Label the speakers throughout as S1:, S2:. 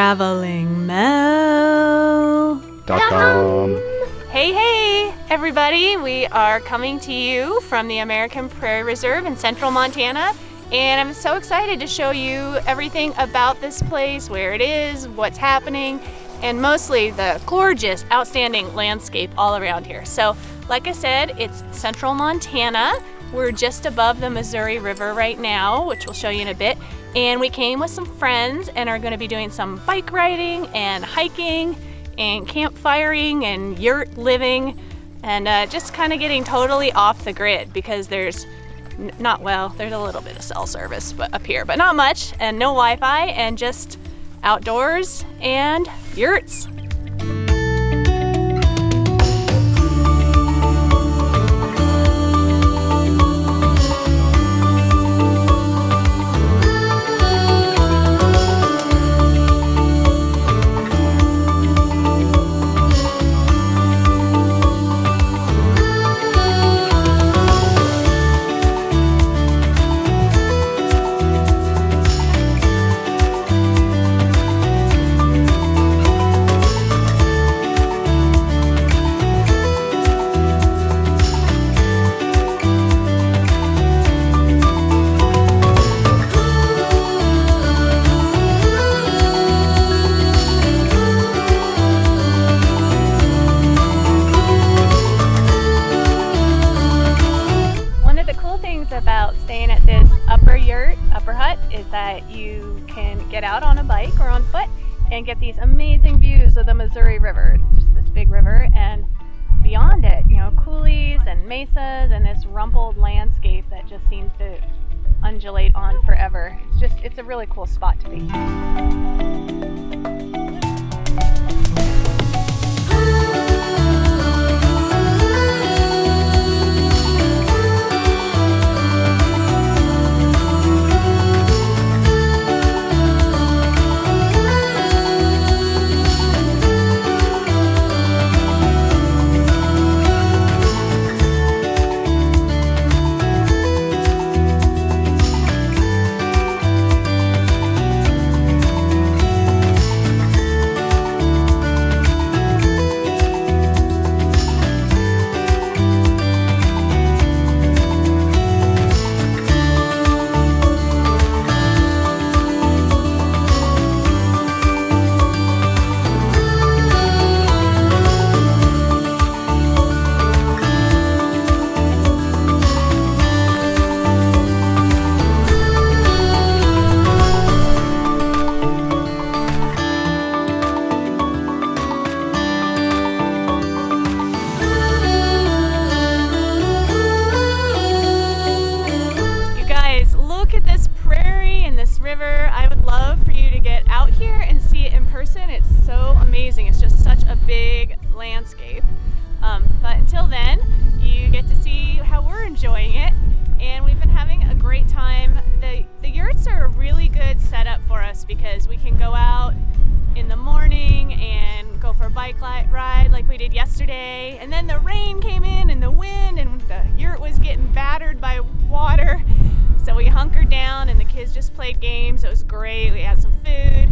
S1: TravelingMel.com.
S2: Hey, everybody. We are coming to you from the American Prairie Reserve in central Montana. And I'm so excited to show you everything about this place, where it is, what's happening, and mostly the gorgeous, outstanding landscape all around here. So, like I said, it's central Montana. We're just above the Missouri River right now, which we'll show you in a bit. And we came with some friends and are going to be doing some bike riding and hiking and campfiring and yurt living and just kind of getting totally off the grid because there's there's a little bit of cell service up here, but not much, and no Wi-Fi, and just outdoors and yurts. About staying at this upper hut is that you can get out on a bike or on foot and get these amazing views of the Missouri River. It's just this big river, and beyond it, coulees and mesas and this rumpled landscape that just seems to undulate on forever. It's a really cool spot to be. Look at this prairie and this river. I would love for you to get out here and see it in person. It's so amazing. It's just such a big landscape. But until then, you get to see how we're enjoying it. And we've been having a great time. The yurts are a really good setup for us because we can go out in the morning and go for a bike ride like we did yesterday. And then the rain came in and the wind, and the yurt was getting battered by water. So we hunkered down and the kids just played games. It was great. We had some food.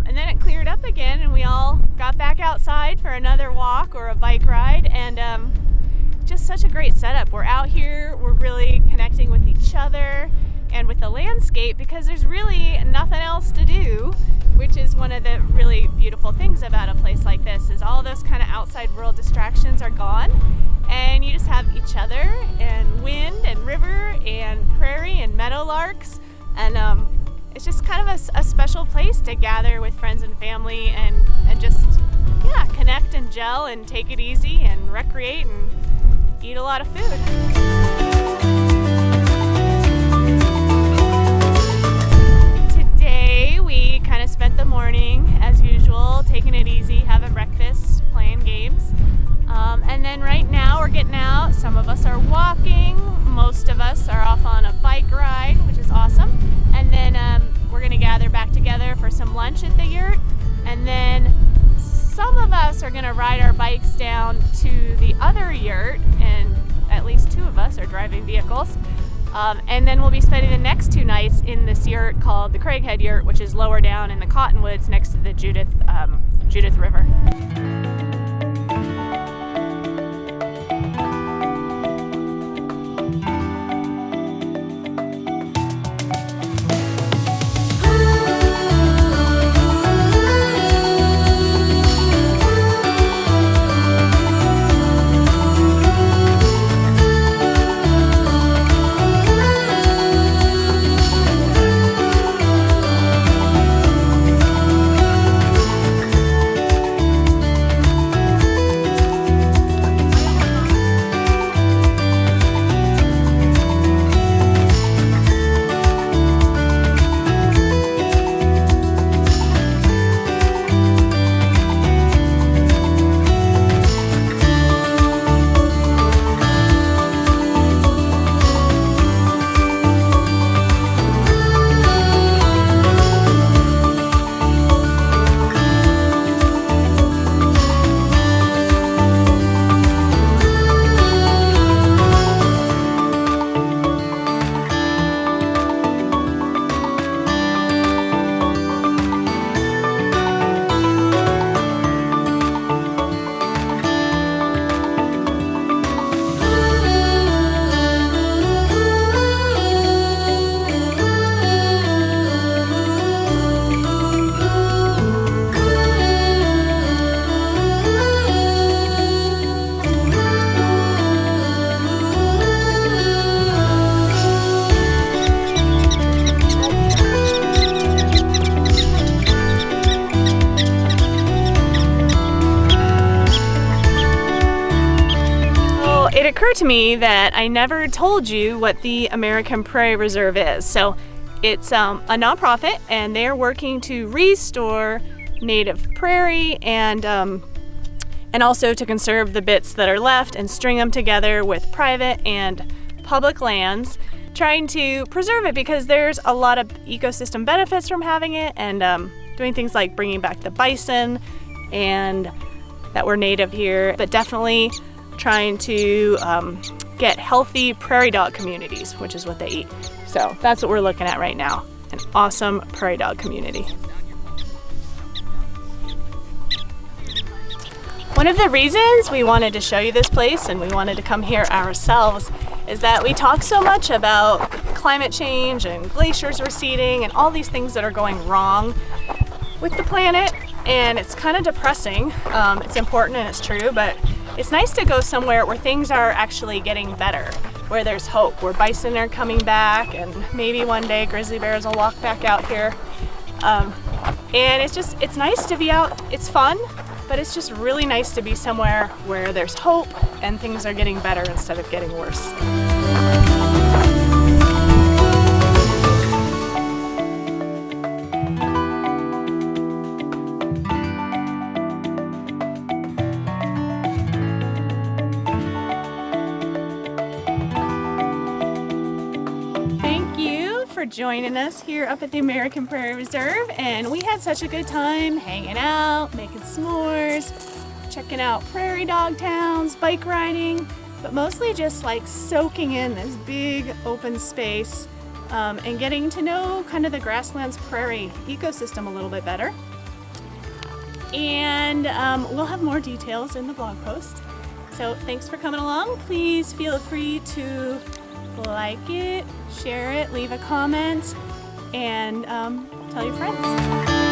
S2: And then it cleared up again and we all got back outside for another walk or a bike ride. And just such a great setup. We're out here. We're really connecting with each other and with the landscape because there's really nothing else to do, which is one of the really beautiful things about a place like this is all those kind of outside world distractions are gone. And you just have each other and wind and river and prairie and meadowlarks, and it's just kind of a special place to gather with friends and family and just connect and gel and take it easy and recreate and eat a lot of food. Today we kind of spent the morning as usual, taking it easy, having breakfast, playing games. And then right now we're getting out. Some of us are walking. Most of us are off on a bike ride, which is awesome. And then we're going to gather back together for some lunch at the yurt. And then some of us are going to ride our bikes down to the other yurt, and at least two of us are driving vehicles. And then we'll be spending the next 2 nights in this yurt called the Craighead Yurt, which is lower down in the Cottonwoods next to the Judith River. It occurred to me that I never told you what the American Prairie Reserve is. So it's a nonprofit, and they're working to restore native prairie and also to conserve the bits that are left and string them together with private and public lands, trying to preserve it because there's a lot of ecosystem benefits from having it, and doing things like bringing back the bison and that were native here, but definitely trying to get healthy prairie dog communities, which is what they eat. So that's what we're looking at right now, an awesome prairie dog community. One of the reasons we wanted to show you this place and we wanted to come here ourselves is that we talk so much about climate change and glaciers receding and all these things that are going wrong with the planet, and it's kind of depressing. It's important and it's true, but it's nice to go somewhere where things are actually getting better, where there's hope, where bison are coming back, and maybe one day grizzly bears will walk back out here. And it's nice to be out. It's fun, but it's just really nice to be somewhere where there's hope and things are getting better instead of getting worse. For joining us here up at the American Prairie Reserve, and we had such a good time hanging out, making s'mores, checking out prairie dog towns, bike riding, but mostly just like soaking in this big open space and getting to know kind of the grasslands prairie ecosystem a little bit better. And we'll have more details in the blog post. So thanks for coming along. Please feel free to like it, share it, leave a comment, and tell your friends.